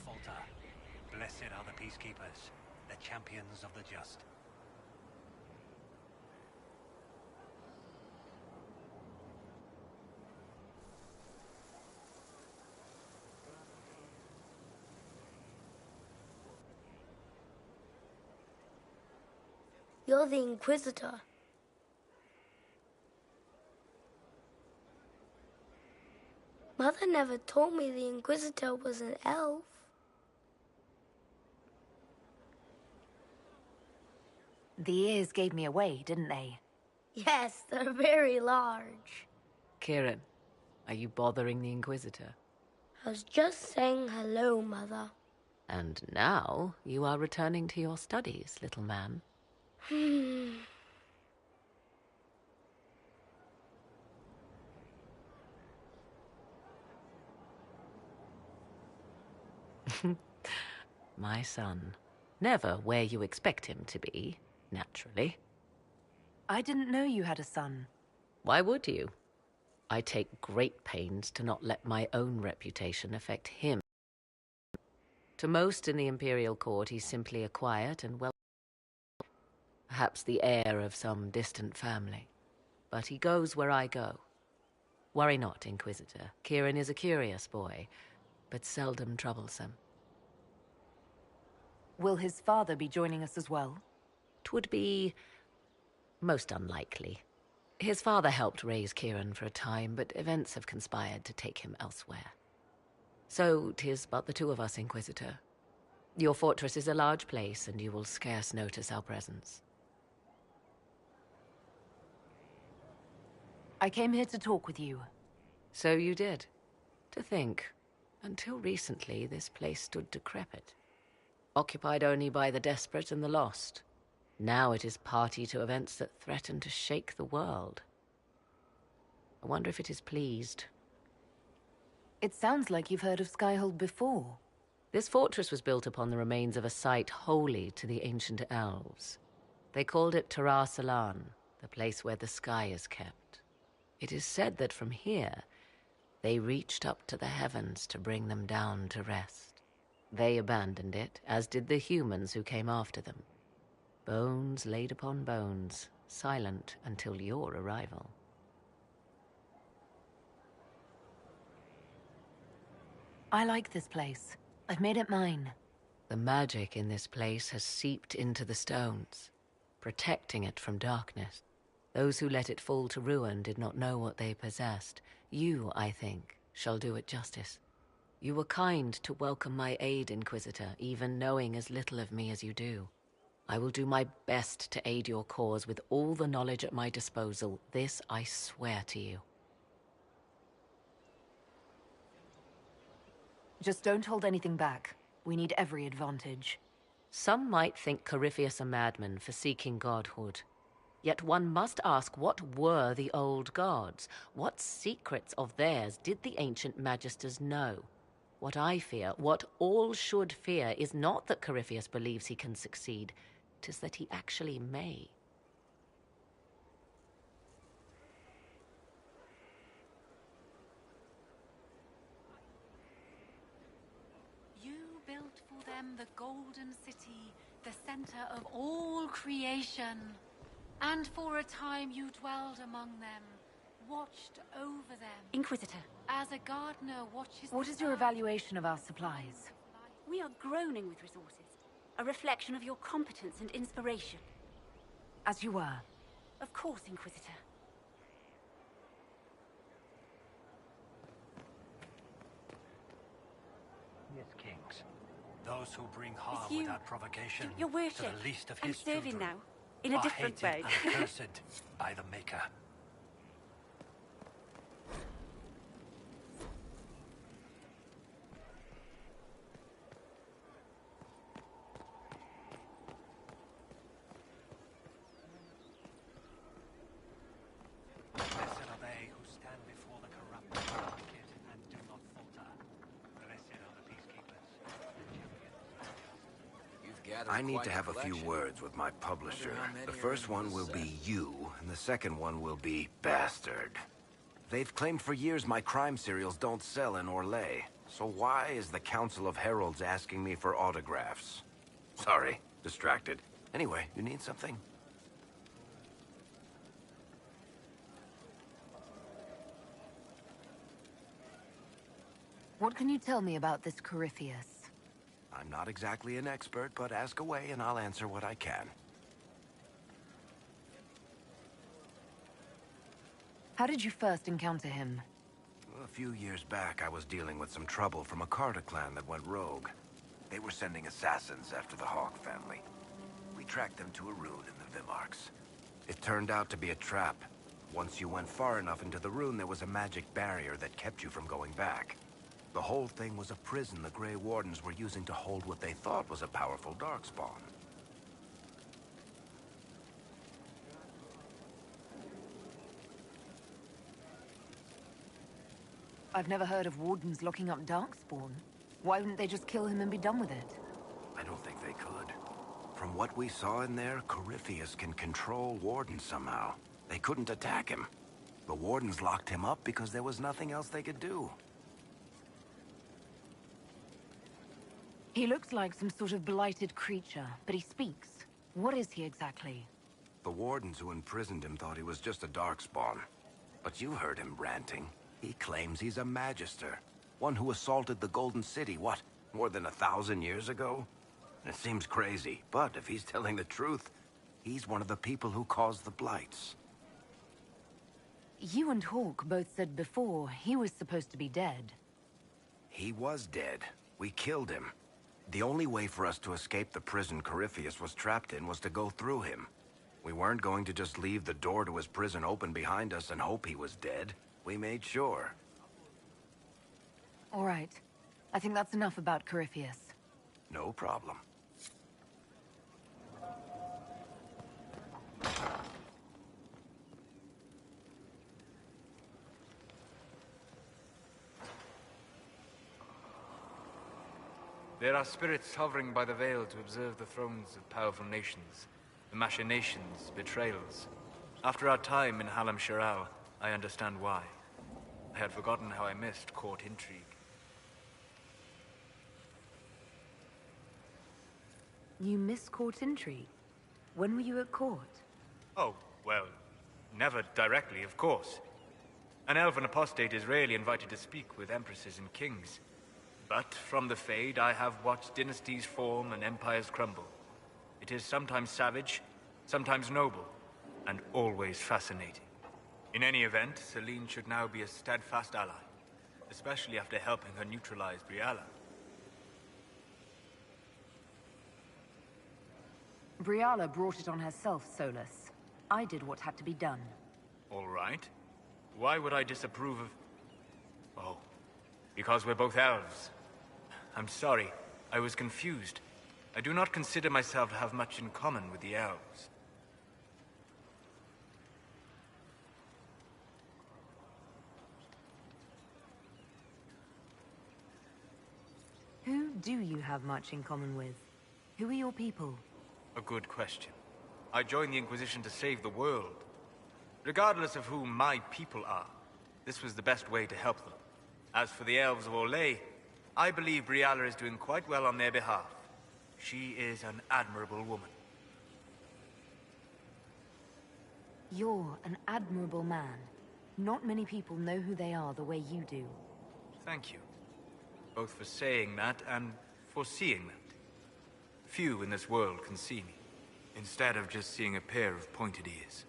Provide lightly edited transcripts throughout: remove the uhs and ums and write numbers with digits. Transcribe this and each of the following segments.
falter. Blessed are the peacekeepers, the champions of the just. You're the Inquisitor. Mother never told me the Inquisitor was an elf. The ears gave me away, didn't they? Yes, they're very large. Kieran, are you bothering the Inquisitor? I was just saying hello, Mother. And now you are returning to your studies, little man. My son. Never where you expect him to be, naturally. I didn't know you had a son. Why would you? I take great pains to not let my own reputation affect him. To most in the Imperial Court, he's simply a quiet and well... perhaps the heir of some distant family. But he goes where I go. Worry not, Inquisitor. Kieran is a curious boy, but seldom troublesome. Will his father be joining us as well? 'Twould be most unlikely. His father helped raise Kieran for a time, but events have conspired to take him elsewhere. So 'tis but the two of us, Inquisitor. Your fortress is a large place, and you will scarce notice our presence. I came here to talk with you. So you did. To think, until recently this place stood decrepit, occupied only by the desperate and the lost. Now it is party to events that threaten to shake the world. I wonder if it is pleased. It sounds like you've heard of Skyhold before. This fortress was built upon the remains of a site holy to the ancient elves. They called it Tara Salan, the place where the sky is kept. It is said that from here, they reached up to the heavens to bring them down to rest. They abandoned it, as did the humans who came after them. Bones laid upon bones, silent until your arrival. I like this place. I've made it mine. The magic in this place has seeped into the stones, protecting it from darkness. Those who let it fall to ruin did not know what they possessed. You, I think, shall do it justice. You were kind to welcome my aid, Inquisitor, even knowing as little of me as you do. I will do my best to aid your cause with all the knowledge at my disposal. This I swear to you. Just don't hold anything back. We need every advantage. Some might think Corypheus a madman for seeking godhood. Yet one must ask, what were the old gods? What secrets of theirs did the ancient magisters know? What I fear, what all should fear, is not that Corypheus believes he can succeed. 'Tis that he actually may. You built for them the golden city, the center of all creation. And for a time you dwelled among them, watched over them. Inquisitor, As a gardener watches... What is your evaluation of our supplies? we are groaning with resources. A reflection of your competence and inspiration. As you were. Of course, Inquisitor. Yes, kings. Those who bring harm you- without provocation Your to worship, the least of I'm his serving children now, in a are different hated way. and cursed by the Maker. Blessed are they who stand before the corrupt wicked and do not falter. Blessed are the peacekeepers, the champions. I need to have a few words with my publisher. The first one will be you, and the second one will be Bastard. They've claimed for years my crime serials don't sell in Orlais, So why is the Council of Heralds asking me for autographs? Sorry, distracted. Anyway, you need something? What can you tell me about this Corypheus? I'm not exactly an expert, but ask away and I'll answer what I can. How did you first encounter him? A few years back, I was dealing with some trouble from a Carter clan that went rogue. They were sending assassins after the Hawk family. We tracked them to a rune in the Vimarks. It turned out to be a trap. Once you went far enough into the rune, there was a magic barrier that kept you from going back. The whole thing was a prison the Grey Wardens were using to hold what they thought was a powerful Darkspawn. I've never heard of Wardens locking up Darkspawn. Why wouldn't they just kill him and be done with it? I don't think they could. From what we saw in there, Corypheus can control Wardens somehow. They couldn't attack him. The Wardens locked him up because there was nothing else they could do. He looks like some sort of blighted creature, but he speaks. What is he exactly? The Wardens who imprisoned him thought he was just a Darkspawn. But you heard him ranting. He claims he's a Magister. One who assaulted the Golden City, what, more than 1,000 years ago? It seems crazy, but if he's telling the truth, he's one of the people who caused the Blights. You and Hawk both said before he was supposed to be dead. He was dead. We killed him. The only way for us to escape the prison Corypheus was trapped in was to go through him. We weren't going to just leave the door to his prison open behind us and hope he was dead. We made sure. All right. I think that's enough about Corypheus. No problem. There are spirits hovering by the veil to observe the thrones of powerful nations, the machinations, betrayals. After our time in Halam Sharal, I understand why. I had forgotten how I missed court intrigue. You miss court intrigue? When were you at court? Oh, well, never directly, of course. An elven apostate is rarely invited to speak with empresses and kings. But from the Fade, I have watched dynasties form and empires crumble. It is sometimes savage, sometimes noble, and always fascinating. In any event, Celine should now be a steadfast ally, especially after helping her neutralize Briala. Briala brought it on herself, Solus. I did what had to be done. All right. Why would I disapprove of... Oh, because we're both elves. I'm sorry, I was confused. I do not consider myself to have much in common with the elves. Who do you have much in common with? Who are your people? A good question. I joined the Inquisition to save the world. Regardless of who my people are, this was the best way to help them. As for the elves of ELLE, I believe Briala is doing quite well on their behalf. She is an admirable woman. You're an admirable man. Not many people know who they are the way you do. Thank you. Both for saying that and for seeing that. Few in this world can see me, instead of just seeing a pair of pointed ears.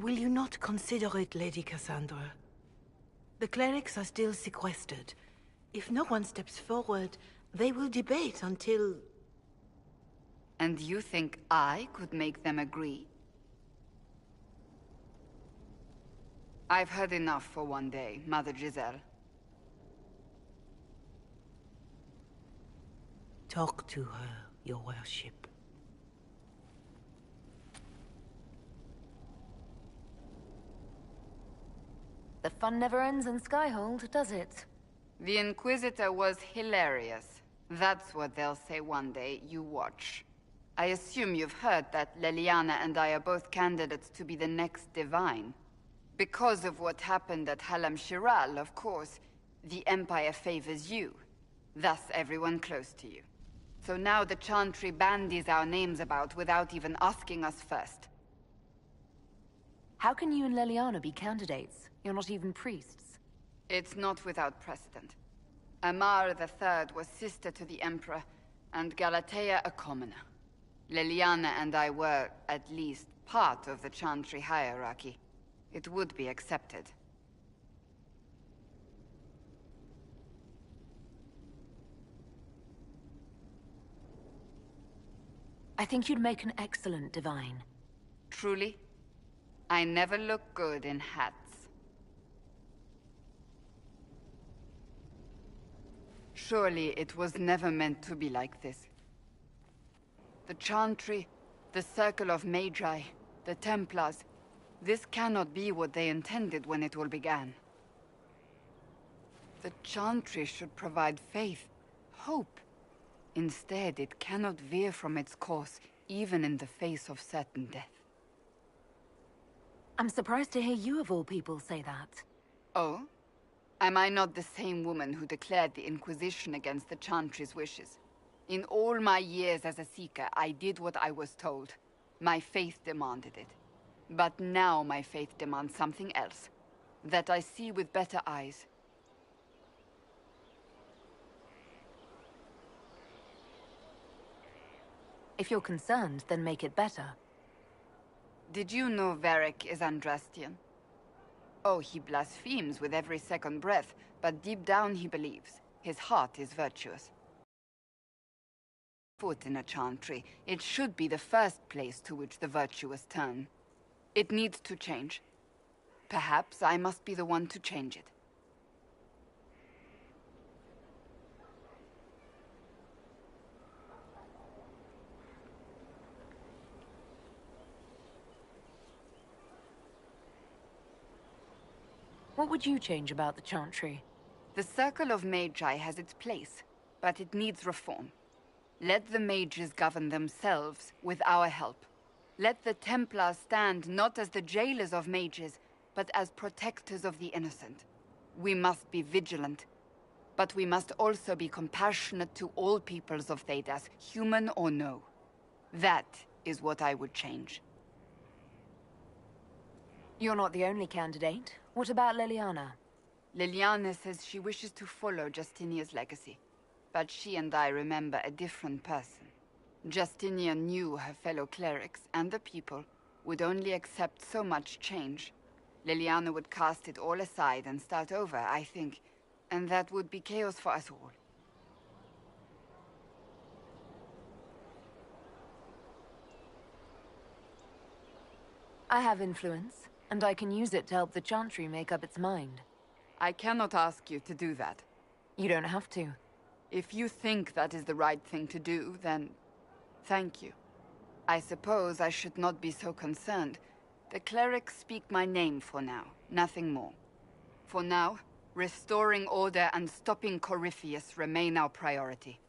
Will you not consider it, Lady Cassandra? The clerics are still sequestered. If no one steps forward, they will debate until... And you think I could make them agree? I've heard enough for one day, Mother Giselle. Talk to her, your worship. The fun never ends in Skyhold, does it? The Inquisitor was hilarious. That's what they'll say one day, you watch. I assume you've heard that Leliana and I are both candidates to be the next Divine. Because of what happened at Halam Shiral, of course, the Empire favors you. Thus everyone close to you. So now the Chantry bandies our names about without even asking us first. How can you and Leliana be candidates? You're not even priests. It's not without precedent. Amar III was sister to the Emperor, and Galatea a commoner. Leliana and I were, at least, part of the Chantry hierarchy. It would be accepted. I think you'd make an excellent Divine. Truly? I never look good in hats. Surely it was never meant to be like this. The Chantry, the Circle of Magi, the Templars, this cannot be what they intended when it all began. The Chantry should provide faith, hope. Instead, it cannot veer from its course, even in the face of certain death. I'm surprised to hear you of all people say that. Oh? Am I not the same woman who declared the Inquisition against the Chantry's wishes? In all my years as a Seeker, I did what I was told. My faith demanded it. But now my faith demands something else. That I see with better eyes. If you're concerned, then make it better. Did you know Varric is Andrastian? Oh, he blasphemes with every second breath, but deep down he believes. His heart is virtuous. Foot in a Chantry, it should be the first place to which the virtuous turn. It needs to change. Perhaps I must be the one to change it. What would you change about the Chantry? The Circle of Magi has its place, but it needs reform. Let the mages govern themselves with our help. Let the Templars stand not as the jailers of mages, but as protectors of the innocent. We must be vigilant, but we must also be compassionate to all peoples of Thedas, human or no. That is what I would change. You're not the only candidate. What about Leliana? Liliana says she wishes to follow Justinia's legacy, but she and I remember a different person. Justinia knew her fellow clerics and the people would only accept so much change. Liliana would cast it all aside and start over, I think, and that would be chaos for us all. I have influence, and I can use it to help the Chantry make up its mind. I cannot ask you to do that. You don't have to. If you think that is the right thing to do, then thank you. I suppose I should not be so concerned. The clerics speak my name for now, nothing more. For now, restoring order and stopping Corypheus remain our priority.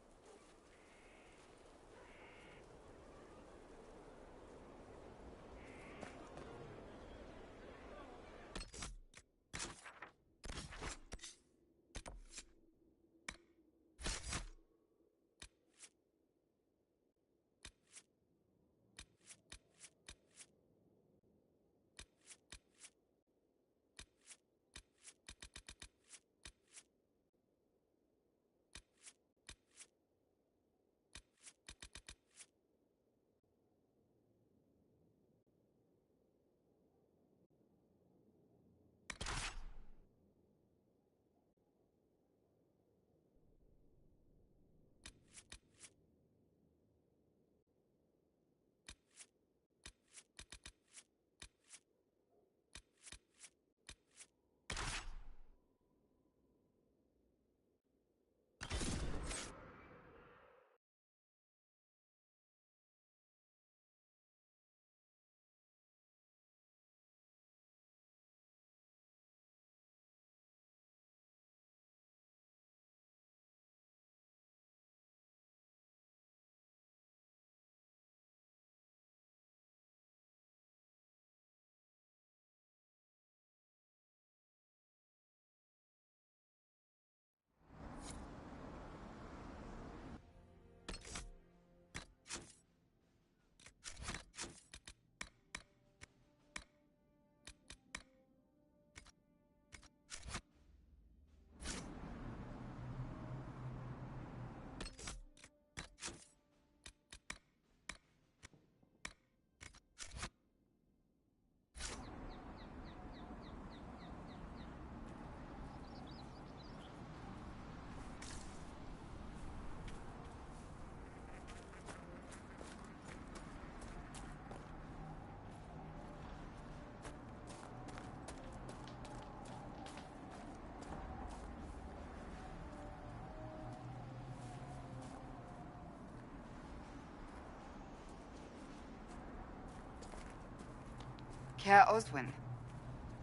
Care Oswin.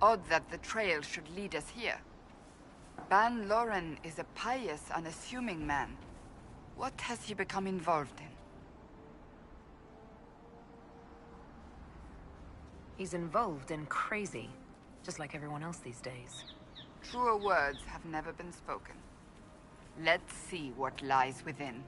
Odd that the trail should lead us here. Ban Loren is a pious, unassuming man. What has he become involved in? He's involved in crazy, just like everyone else these days. Truer words have never been spoken. Let's see what lies within.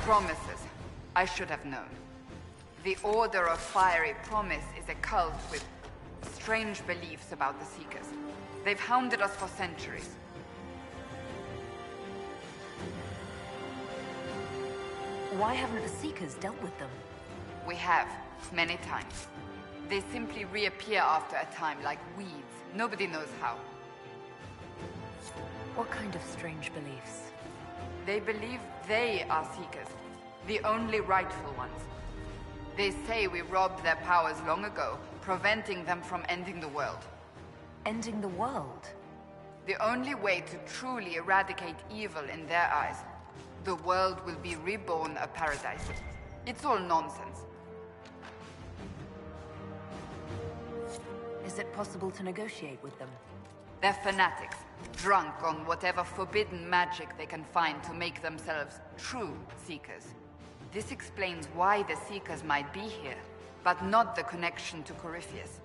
Promises. I should have known. The Order of Fiery Promise is a cult with strange beliefs about the Seekers. They've hounded us for centuries. Why haven't the Seekers dealt with them? We have, many times. They simply reappear after a time, like weeds. Nobody knows how. What kind of strange beliefs? They believe they are Seekers, the only rightful ones. They say we robbed their powers long ago, preventing them from ending the world. Ending the world? The only way to truly eradicate evil in their eyes, the world will be reborn a paradise. It's all nonsense. Is it possible to negotiate with them? They're fanatics, drunk on whatever forbidden magic they can find to make themselves true Seekers. This explains why the Seekers might be here, but not the connection to Corypheus.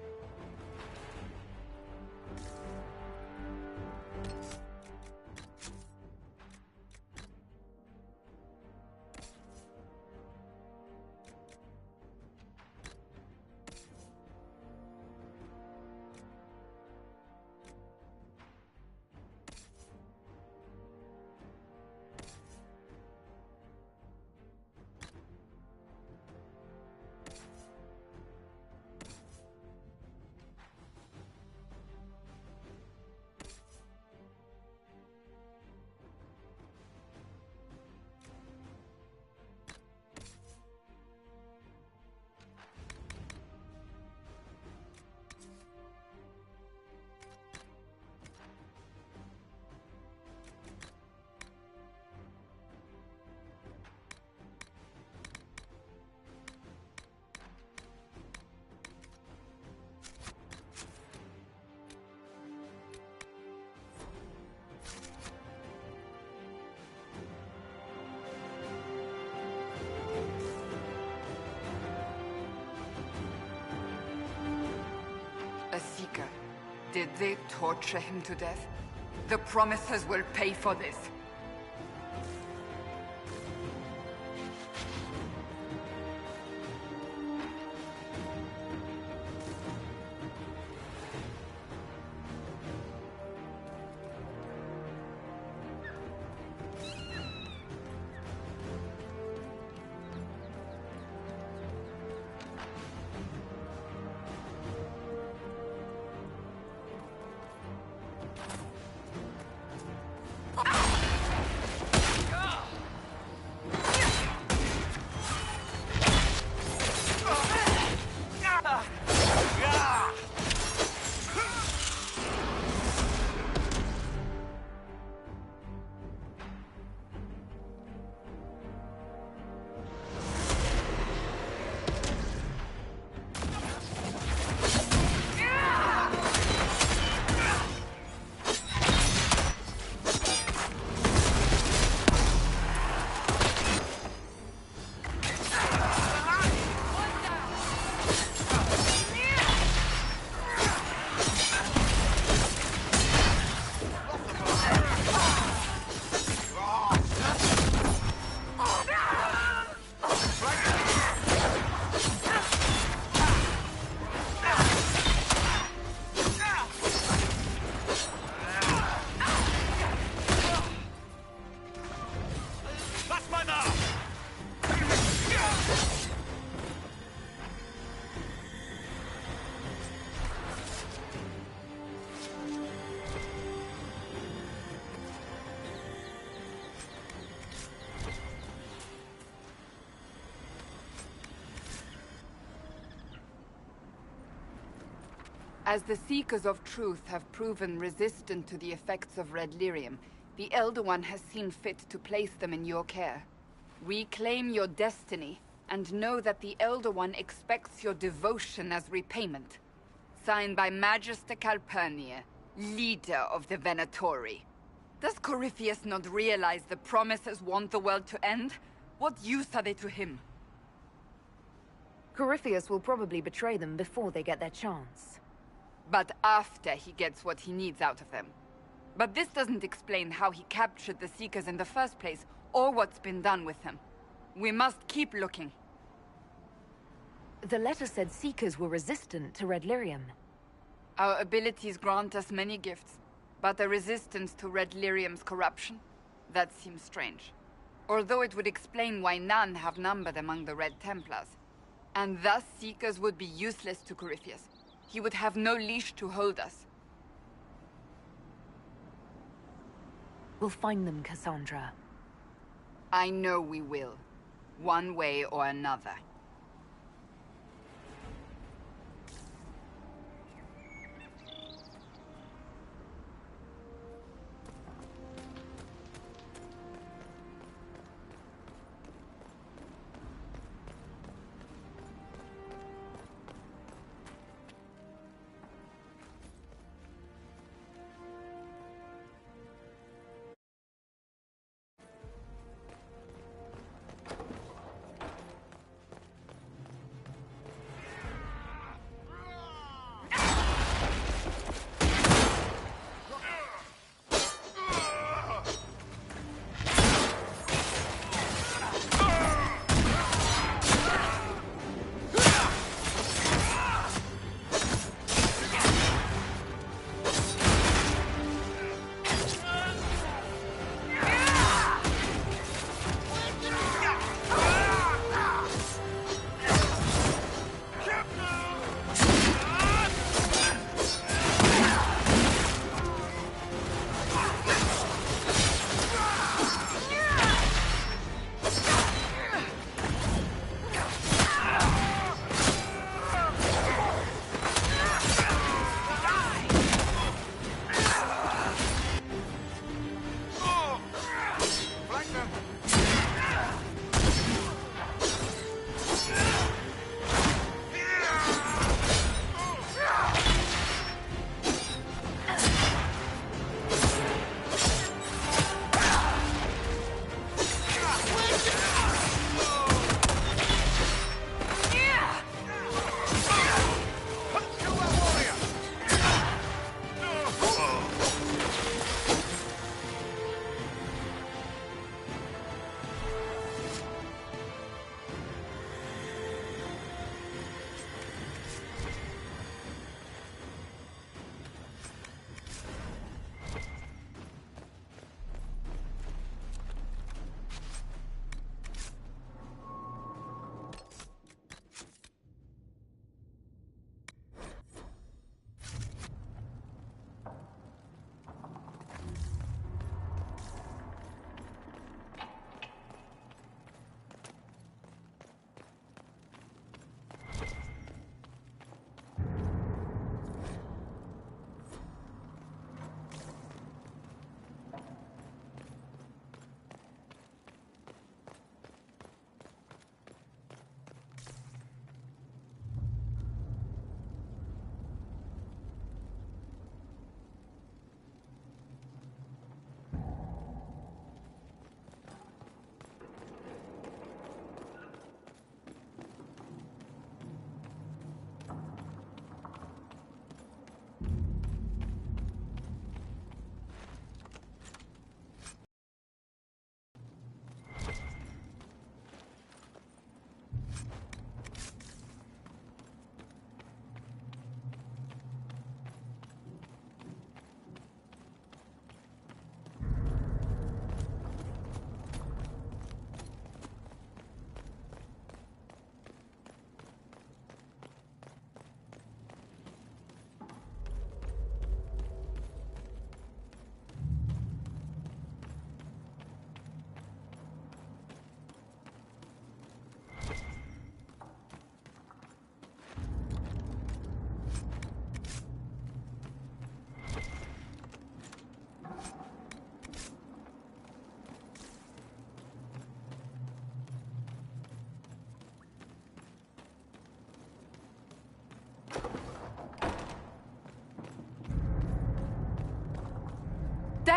A Seeker. Did they torture him to death? The Promisers will pay for this. As the Seekers of Truth have proven resistant to the effects of red lyrium, the Elder One has seen fit to place them in your care. Reclaim your destiny, and know that the Elder One expects your devotion as repayment. Signed by Magister Calpurnia, leader of the Venatori. Does Corypheus not realize the promises want the world to end? What use are they to him? Corypheus will probably betray them before they get their chance. But after he gets what he needs out of them. But this doesn't explain how he captured the Seekers in the first place, or what's been done with them. We must keep looking. The letter said Seekers were resistant to red lyrium. Our abilities grant us many gifts, but a resistance to red lyrium's corruption? That seems strange. Although it would explain why none have numbered among the Red Templars. And thus Seekers would be useless to Corypheus. He would have no leash to hold us. We'll find them, Cassandra. I know we will. One way or another.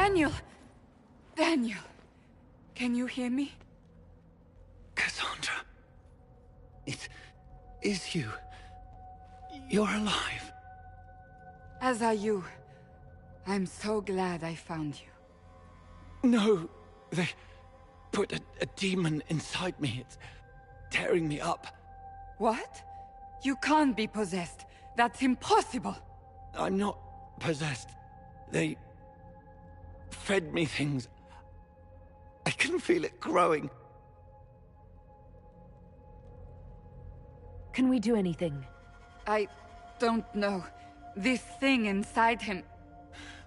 Daniel! Daniel! Can you hear me? Cassandra. It is you. You're alive. As are you. I'm so glad I found you. No, they put a demon inside me. It's tearing me up. What? You can't be possessed. That's impossible. I'm not possessed. They fed me things. I can feel it growing. Can we do anything? I don't know. This thing inside him...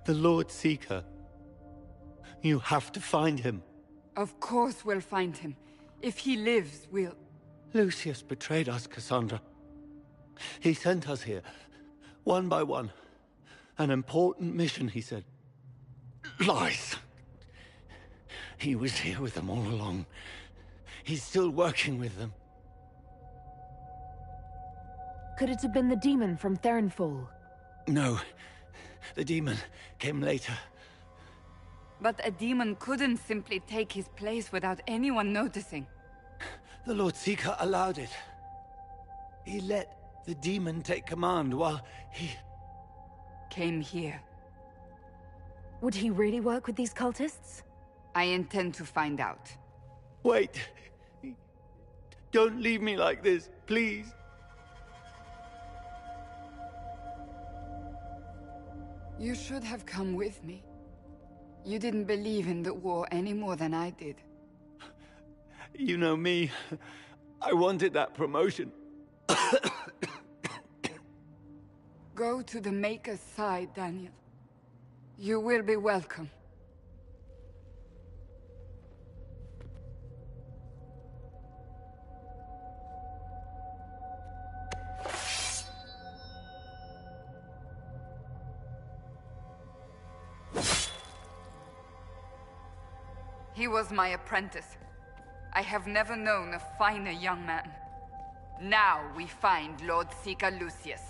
The Lord Seeker. You have to find him. Of course we'll find him. If he lives, we'll... Lucius betrayed us, Cassandra. He sent us here, one by one. An important mission, he said. Lies. He was here with them all along. He's still working with them. Could it have been the demon from Thernfall? No. The demon came later. But a demon couldn't simply take his place without anyone noticing. The Lord Seeker allowed it. He let the demon take command while he... came here. Would he really work with these cultists? I intend to find out. Wait. Don't leave me like this, please. You should have come with me. You didn't believe in the war any more than I did. You know me. I wanted that promotion. Go to the Maker's side, Daniel. You will be welcome. He was my apprentice. I have never known a finer young man. Now we find Lord Seeker Lucius.